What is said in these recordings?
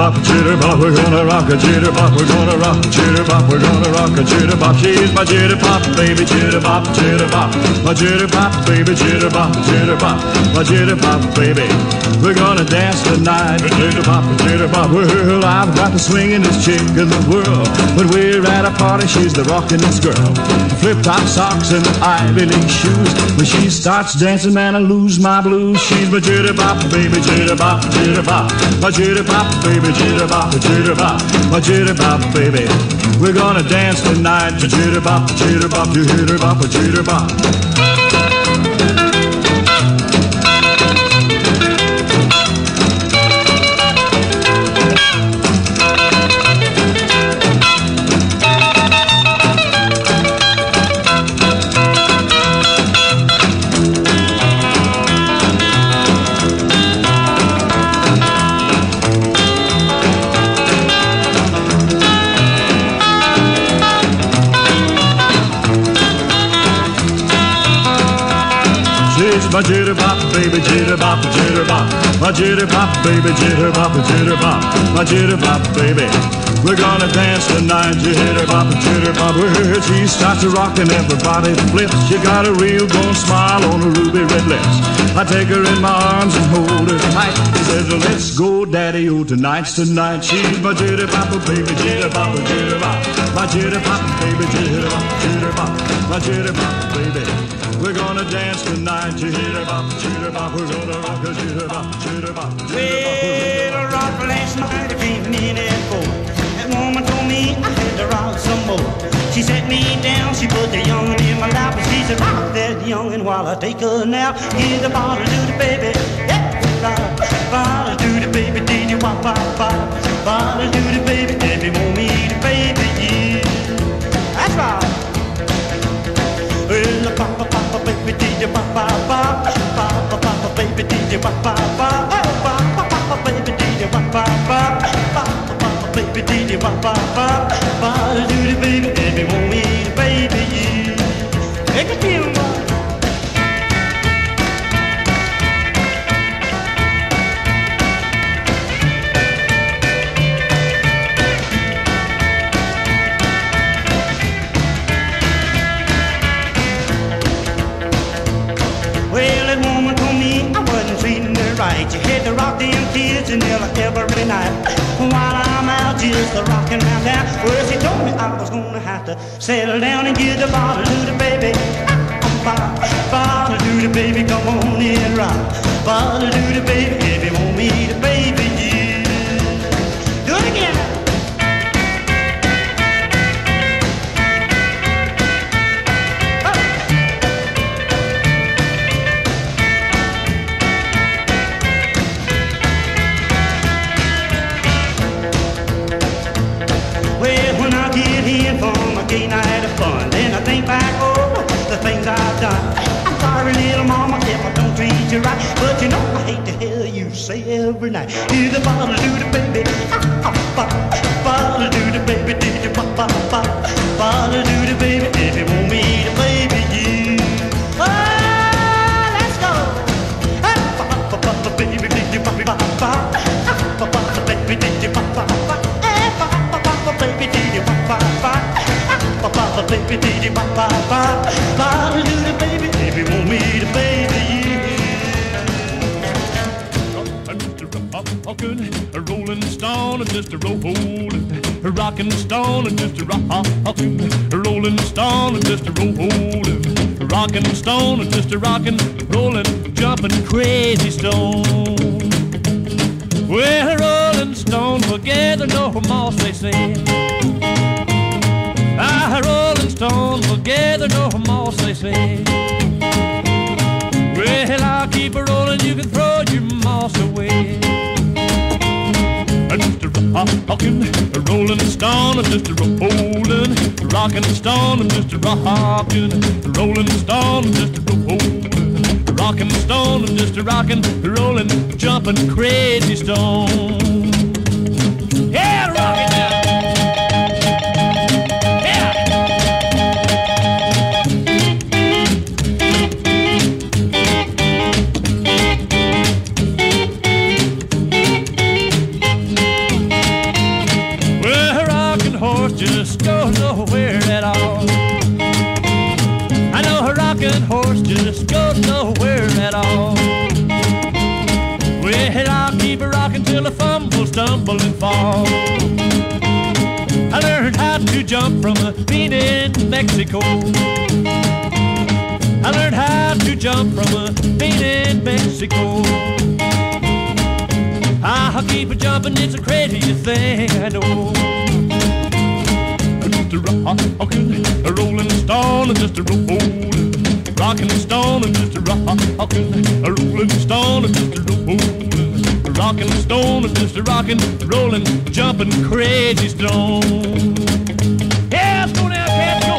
jitterbop, jitterbop, we're gonna rock a jitterbop, we're gonna rock a jitterbop, we're gonna rock a jitterbop. She's my jitterbop, baby, jitterbop, jitterbop, my jitterbop, baby, jitterbop, jitterbop, my jitterbop, baby. We're gonna dance tonight, jitterbop, jitterbop. Well, I've got the swingin'est chick in the world. When we're at a party, she's the rockin'est girl. Flip-top socks and Ivy League shoes. When she starts dancing, man, I lose my blues. She's my jitterbop, baby, jitterbop, jitterbop, my jitterbop, baby, jitterbop, jitterbop, my jitterbop, baby. We're gonna dance tonight, jitterbop, jitterbop, jitterbop, jitterbop. My jitterbop, baby, jitterbop, jitterbop, my jitterbop, baby, jitterbop, jitterbop, my jitterbop, baby. We're gonna dance tonight, jitterbop, jitterbop. Well, she starts to rock and everybody flips. She got a real gold smile on her ruby red lips. I take her in my arms and hold her tight. She says, let's go, daddy, oh, tonight's tonight. She's my jitterbop, baby, jitterbop, jitterbop, my jitterbop, baby, jitterbop, jitterbop, my jitterbop, baby. We're gonna dance tonight, jitterbop, jitterbop. We're gonna rock a jitterbop, jitterbop, jitterbop. Well, I rocked last night, I came in at 4. That woman told me I had to rock some more. She set me down, she put the young'un in my lap, and she said, rock that young'un while I take a nap. Give the bottle to the baby, yeah, bottle to the baby, did you wop, wop, wop. Bottle to the baby, if you want me to baby, yeah. That's right. Well, papa, papa, baby, did you papa, papa, papa, papa, baby, did you papa, papa, papa, papa, baby, did you papa, papa, papa, baby, did you papa, papa, papa, do the baby, if you want me to baby, yeah. Take a deal, man. You had to rock them kids and every night while I'm out just rocking around town. Well, she told me I was gonna have to settle down and give the bottle to the baby. Bottle to the baby, come on and rock. Bottle to the baby, if you want me to baby, yeah. Do it again. Night of fun, then I think back over the things I've done. I'm sorry, little mama, if I don't treat you right, but you know I hate to hear you say every night. Here's the bottle to the baby, bottle to the baby, did you pop, pop, pop, bottle to the baby, if you want me to baby, yeah. Oh, let's go. Baby, did you pop, pop, pop, baby, did you pop, pop, pop, baby, did you pop, pop, pop. Papa, baby, did you papa, bottle to the baby, if you want me to baby, yeah. Rockin', a rollin' stone, and just a rollin', a rockin' stone, and just a rockin', a rollin' stone, and just a rollin', a rockin' stone, and just a rockin', rollin', jumpin' crazy stone. Well, a rollin' stone together no more, they say. A rolling stone will gather no moss, they say. Well, I'll keep a rolling, you can throw your moss away. Just a rockin', a rolling stone, just a rollin', rockin' stone, just a rockin', rolling stone, just a rollin', rockin' stone, just a rockin', rollin', jumpin' crazy stone. Yeah, rockin' now. goes nowhere at all. Well, I'll keep it rocking till I fumble, stumble, and fall. I learned how to jump from a bean in Mexico. I learned how to jump from a bean in Mexico. I'll keep it jumping, it's the craziest thing I know. Just a rockin', a rollin' stone, just a rollin', rockin' stone, and just a rockin', a rollin' stone, and just a rollin', rockin' stone, and just a rockin', rollin', jumpin' crazy stone. Yeah, let's go now, cats, go.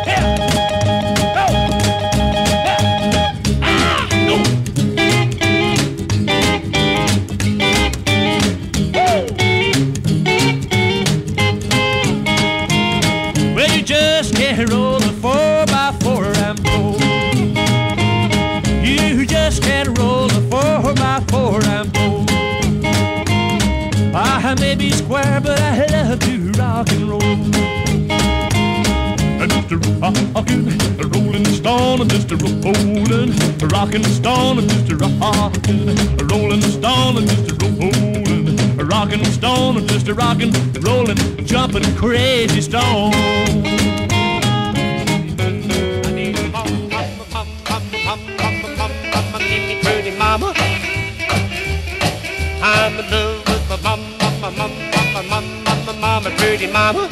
Yeah, go. Yeah, go. Well, you just can't roll the 4x4 Rambo. You just can't roll the 4x4 Rambo. I may be square, but I love to rock and roll. Just a rockin', a rollin' stone, just a rollin', a rockin' stone, just a rockin', a rollin' stone, just a rollin', a rockin' stone, just a rockin', rollin', jumpin' crazy stone. Pretty mama, I'm in love with my mama, pretty mama.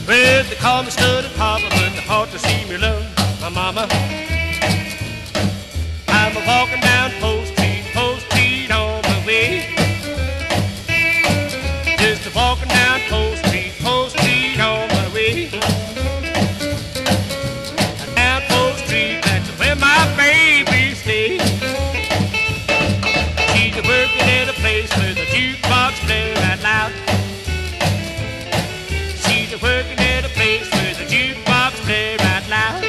Well, they call me Study Papa, but they ought to see me love my mama. I'm walking down Post Street on my way. Just walking down Post Street on my way. Down Post Street, that's where my baby stays. She's working in a place where the jukebox plays out loud. She's working in a place where the jukebox plays out loud.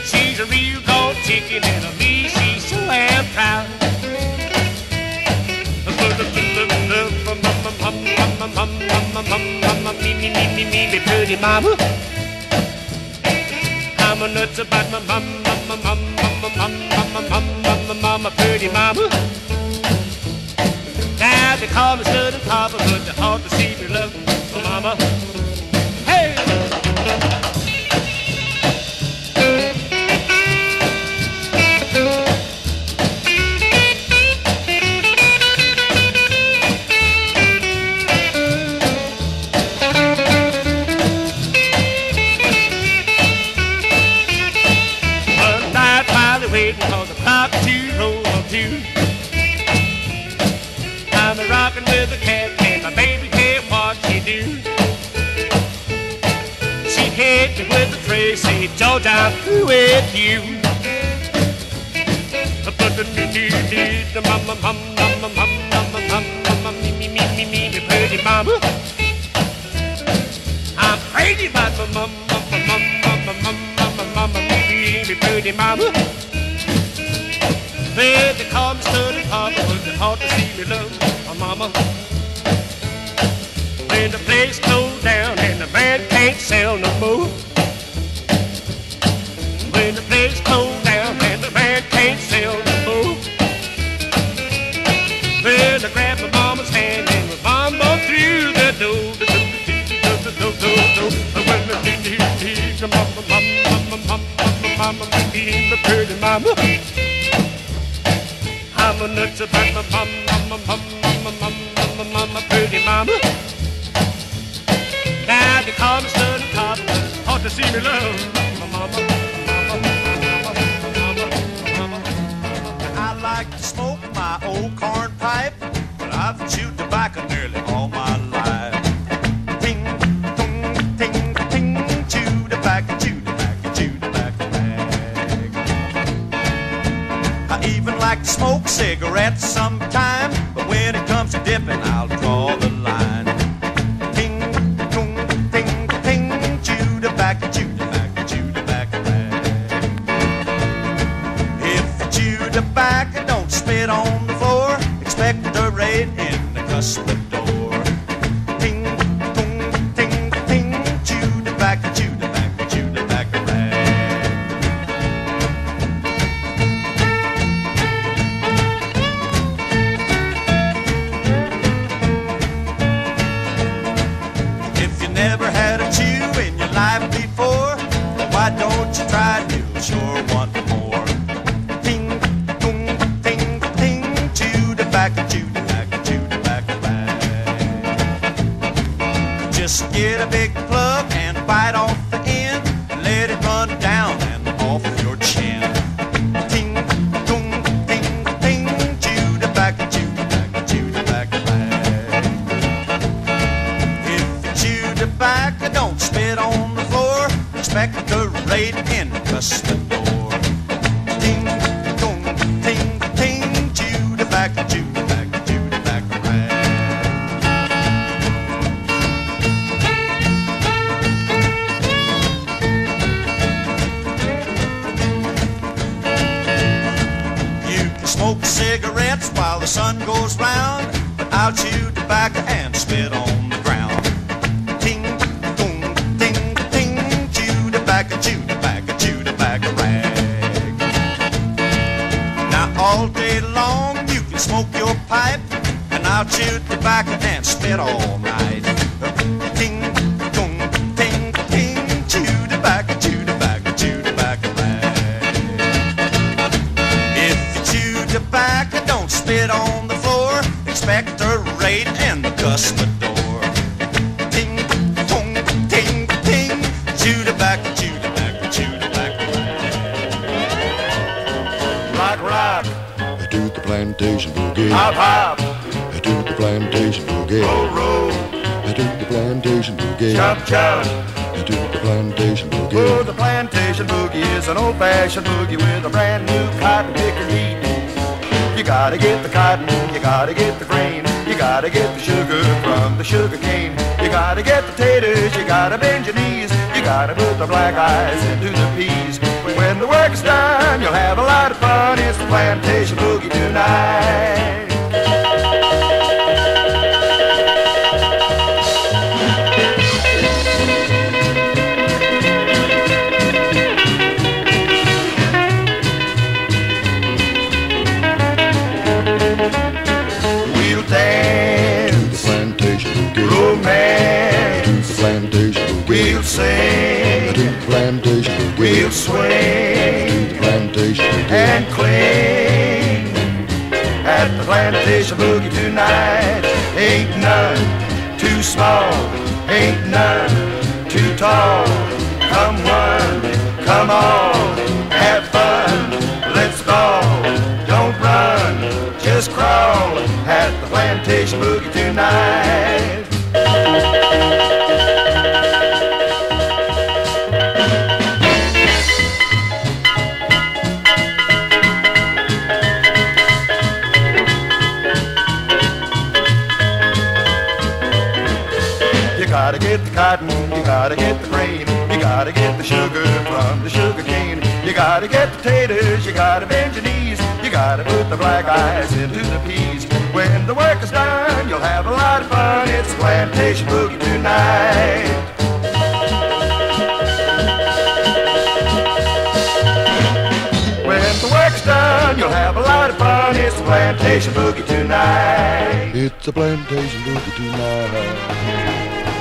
She's a real gold chicken and of me she's so damn proud. Me, pretty mama. I'm a nuts about my mama, pretty mama. Now they call me Study Papa, but they ought to see me love my mama. Hey! One night while they're waiting for the clock to roll on two, I'm a rockin' with a cat and my baby can't what she do. She hit me with a tray, say, George, I'm through with you. Me, pretty mama. I'm crazy about my mama, me, pretty mama. Well, they call me Study Papa, but they ought to see me love my mama. When the place closed down and the band can't sell no more. When the place closed down and the band can't sell no more. Well, I grabbed my mama's hand and my mama through the door. Mama, me, pretty mama. I'm a nuts about my mama, pretty mama. Now they call me Study Papa, ought to see me love my mama. I like to smoke my old corn pipe, but I've chewed tobacco nearly all my life. Ting, tong, ting, ting, chew tobacco, chew tobacco, chew tobacco bag. I even like to smoke cigarettes sometime, but when it comes to dipping, I'll draw the line. Ting, tong, ting, ting, chew tobacco, chew tobacco, chew tobacco bag. If you chew tobacco, don't spit on the floor. Expect the rain in the custom door. Ting, tong, ting, ting, chew tobacco, chew tobacco, chew tobacco. don't you try to, sure want more. Ting, tung, ting, ting, chew tobacco, chew tobacco, chew tobacco bag. Just get a big plug and bite off the end, let it run down and off your chin. Ting, tung, ting, ting, chew tobacco, chew tobacco, chew tobacco bag. If you chew tobacco, don't spit on the floor, expect the rate in cuss the door. Ting, tung, ting, ting, chew tobacco, chew tobacco, chew tobacco bag. Smoke cigarettes while the sun goes round, but I'll chew tobacco and spit on the ground. Ting, tung, ting, ting, chew tobacco, chew tobacco, chew tobacco rag. Now all day long you can smoke your pipe, and I'll chew tobacco and spit all night. Ting, tung, ting, ting, chew tobacco, chew tobacco, chew tobacco rag. Tobacco, don't spit on the floor, expect a rate and cuss the door. Ting, tung, ting, ting, chew tobacco, chew tobacco, chew tobacco. Rock, rock, to the plantation boogie. hop, hop, To the plantation boogie. roll, roll, To the plantation boogie. chop, chop. To the plantation Oh, boogie. the plantation boogie is an old-fashioned boogie with a brand new cotton picker beat. You gotta get the cotton, you gotta get the grain, you gotta get the sugar from the sugar cane. You gotta get the taters, you gotta bend your knees, you gotta put the black eyes into the peas. When the work is done, you'll have a lot of fun. It's the plantation boogie tonight. We'll dance, Plantation boogie. romance, Plantation boogie. we'll sing, To the plantation boogie. we'll swing The plantation boogie. and cling at the plantation boogie tonight. Ain't none too small, ain't none too tall. Come one, come all, have fun, let's ball. Don't run, just crawl at the plantation boogie tonight. You gotta get the cotton, you gotta get the grain, you gotta get the sugar from the sugar cane. You gotta get the taters, you gotta bend your knees, you gotta put the black eyes into the peas. When the work is done, you'll have a lot of fun. It's the plantation boogie tonight. When the work's done, you'll have a lot of fun. It's the plantation boogie tonight. It's a plantation boogie tonight.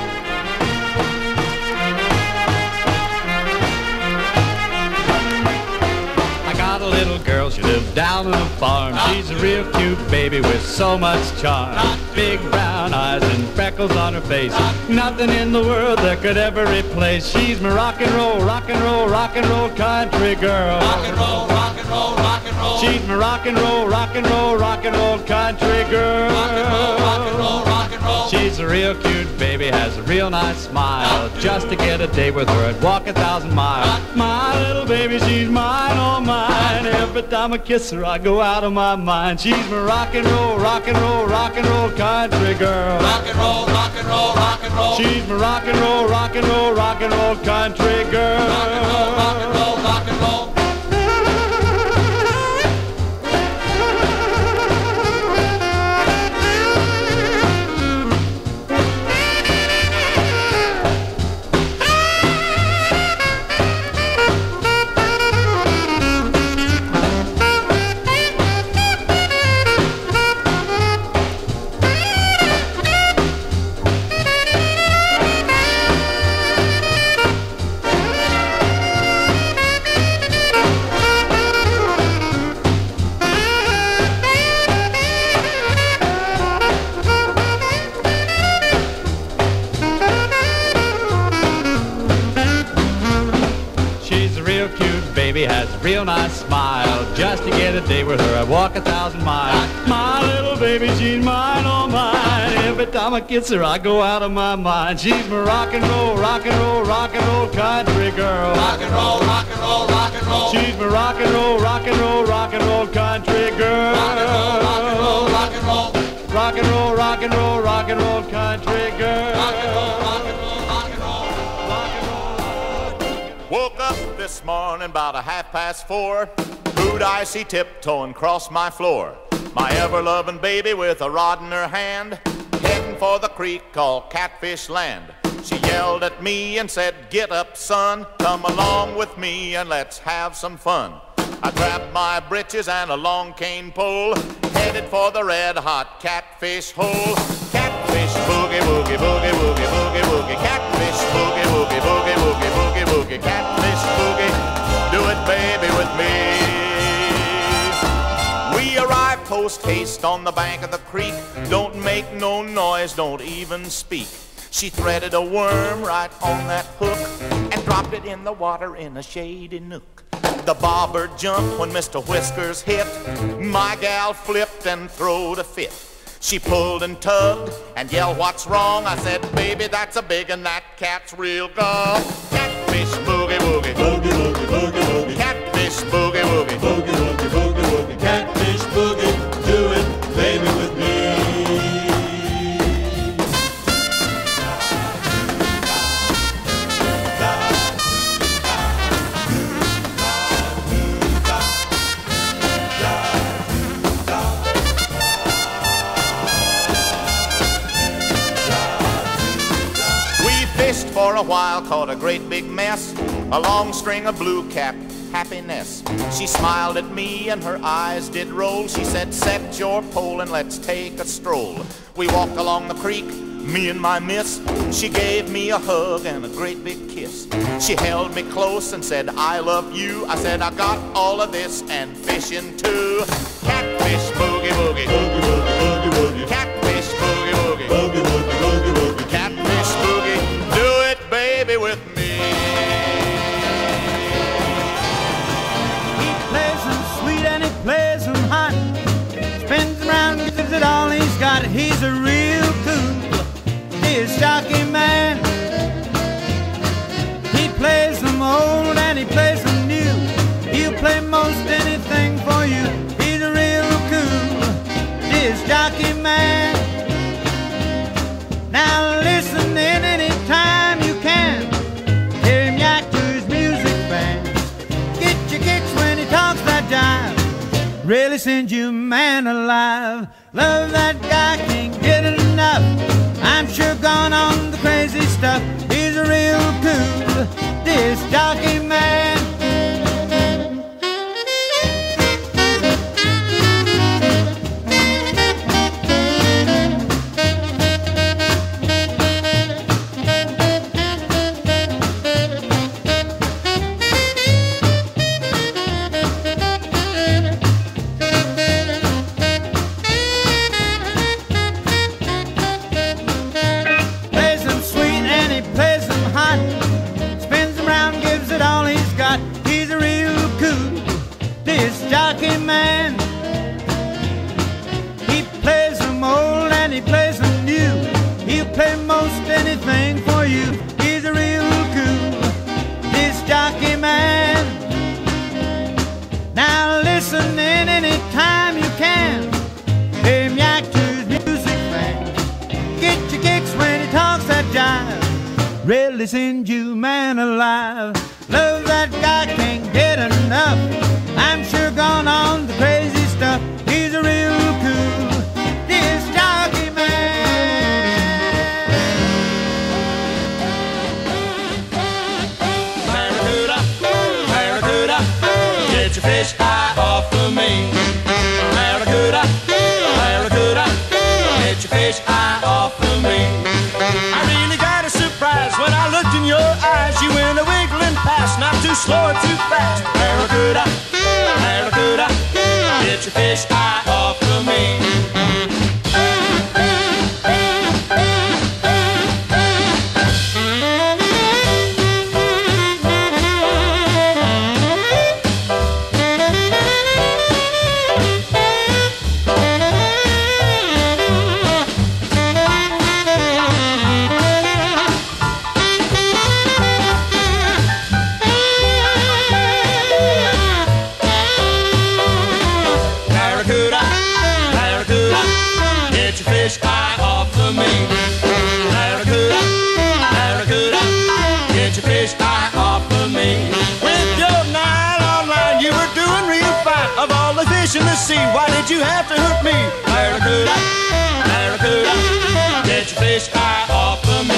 I got a little girl, she lives down on the farm. She's a real cute baby with so much charm. Big brown eyes and freckles on her face. Nothing in the world that could ever replace. She's my rock and roll, rock and roll, rock and roll country girl. Rock and roll, rock and roll, rock and roll. She's my rock and roll, rock and roll, rock and roll country girl. Rock and roll, rock and roll, rock and roll. She's a real cute baby, has a real nice smile. Just to get a day with her, I'd walk 1,000 miles. My little baby, she's mine, oh mine. Every time I kiss her, I go out of my mind. She's my rock and roll, rock and roll, rock and roll country girl. Rock and roll, rock and roll, rock and roll. She's my rock and roll, rock and roll, rock and roll country girl. Rock and roll, rock and roll, rock and roll. cute. Baby has a real nice smile. Just to get a day with her, I'd walk 1,000 miles. My little baby, she's mine, oh mine. Every time I kiss her, I go out of my mind. She's my rock and roll, rock and roll, rock and roll country girl. Rock and roll, rock and roll, rock and roll. She's my rock and roll, rock and roll, rock and roll country girl. Rock and roll, rock and roll, rock and roll. Rock and roll, rock and roll, rock and roll country girl. Rock and roll, rock and roll, rock and roll, rock and roll. Woke up this morning about 4:30. Who'd I see tiptoeing across my floor? My ever-loving baby with a rod in her hand, heading for the creek called Catfish Land. She yelled at me and said, "Get up, son, come along with me and let's have some fun." I grabbed my britches and a long cane pole, headed for the red-hot catfish hole. Catfish boogie, woogie, boogie, woogie, boogie, woogie. Catfish boogie, woogie, boogie, woogie, boogie, woogie. Catfish boogie, do it, baby, with me. We arrived post-haste on the bank of the creek. Don't make no noise, don't even speak. She threaded a worm right on that hook and dropped it in the water in a shady nook. The bobber jumped when Mr. Whiskers hit. My gal flipped and throwed a fit. She pulled and tugged and yelled, "What's wrong?" I said, "Baby, that's a big and that cat's real gone." Catfish boogie woogie, boogie woogie, boogie woogie. Catfish boogie woogie, boogie woogie, boogie woogie. Catfish boogie, do it, baby, with me. For a while, caught a great big mess, a long string of blue-capped happiness. She smiled at me and her eyes did roll. She said, "Set your pole and let's take a stroll." We walked along the creek, me and my miss. She gave me a hug and a great big kiss. She held me close and said, "I love you." I said, "I got all of this and fishing too." Catfish boogie woogie, boogie woogie, boogie woogie. Catfish boogie woogie, boogie woogie, boogie woogie. Catfish boogie, do it, baby, with me. He plays them sweet and he plays them hot. Spins around, gives it all he's got. He's a real cool disc jockey man. He plays them old and he plays them new. He'll play most anything for you. He's a real cool disc jockey man. Now listen in any time you can. Hear him yak to his music band. Get your kicks when he talks that jive. Really sends you man alive. Love that guy, can't get enough. I'm sure gone on the crazy stuff. He's a real cool disc jockey man. Jockey man, he plays them old and he plays them new. He'll play most anything for you. He's a real cool disc jockey man. Now listen in any time you can. Hear him yak to his music fan. Get your kicks when he talks that jive. Really send you man alive. Love that guy, can't get enough. I'm sure gone on the crazy stuff. He's a real cool disc jockey man. Barracuda, barracuda, get your fish eye off of me. Barracuda, barracuda, get your fish eye off of me. I really got a surprise when I looked in your eyes. You went a wiggling past, not too slow or too fast. Barracuda, barracuda, get your fish eye off of me. the sea. Why did you have to hurt me? Barracuda, Barracuda, get your fish eye off of me.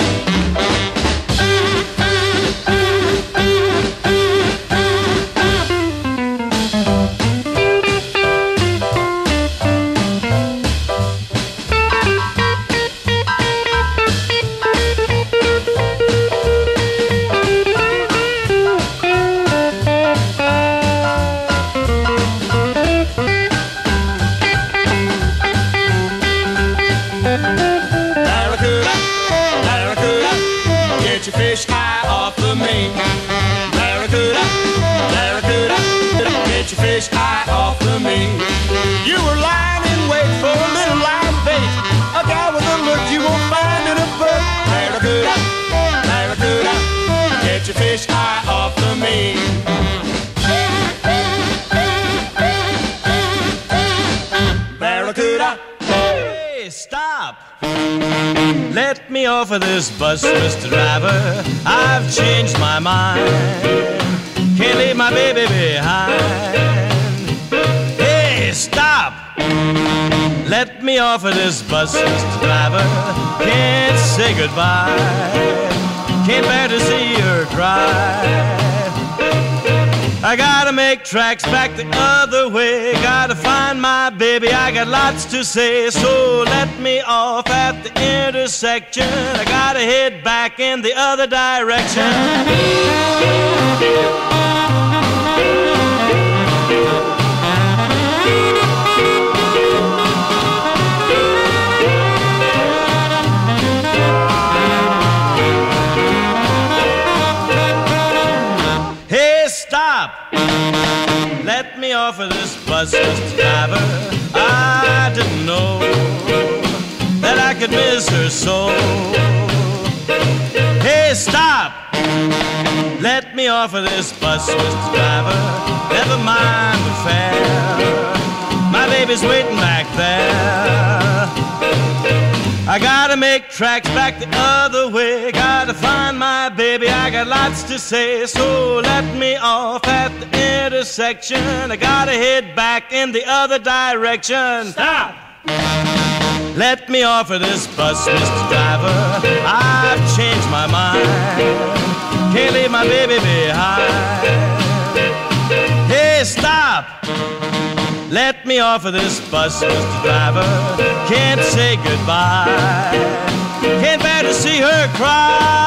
Fish eye off of me. Barracuda, Barracuda, get your fish eye off of me. You were lying in wait for a little live bait, a guy with a look you won't find in a book. Barracuda, Barracuda, get your fish eye off of me. Barracuda, hey, stop! Let me off of this bus, Mr. Driver. I've changed my mind. Can't leave my baby behind. Hey, stop! Let me off of this bus, Mr. Driver. Can't say goodbye. Can't bear to see her cry. I gotta make tracks back the other way. Gotta find my baby, I got lots to say. So let me off at the intersection. I gotta head back in the other direction. Hey, stop! Let me off of this bus, Mr. Driver. I didn't know that I could miss her so. Hey, stop! Let me off of this bus, Mr. Driver. Never mind the fare. My baby's waiting back there. I gotta make tracks back the other way. Gotta find my baby, I got lots to say. So let me off at the intersection. I gotta head back in the other direction. Stop! Let me off of this bus, Mr. Driver. I've changed my mind. Can't leave my baby behind. Hey, stop! Let me off of this bus, Mr. Driver. Can't say goodbye. Can't bear to see her cry.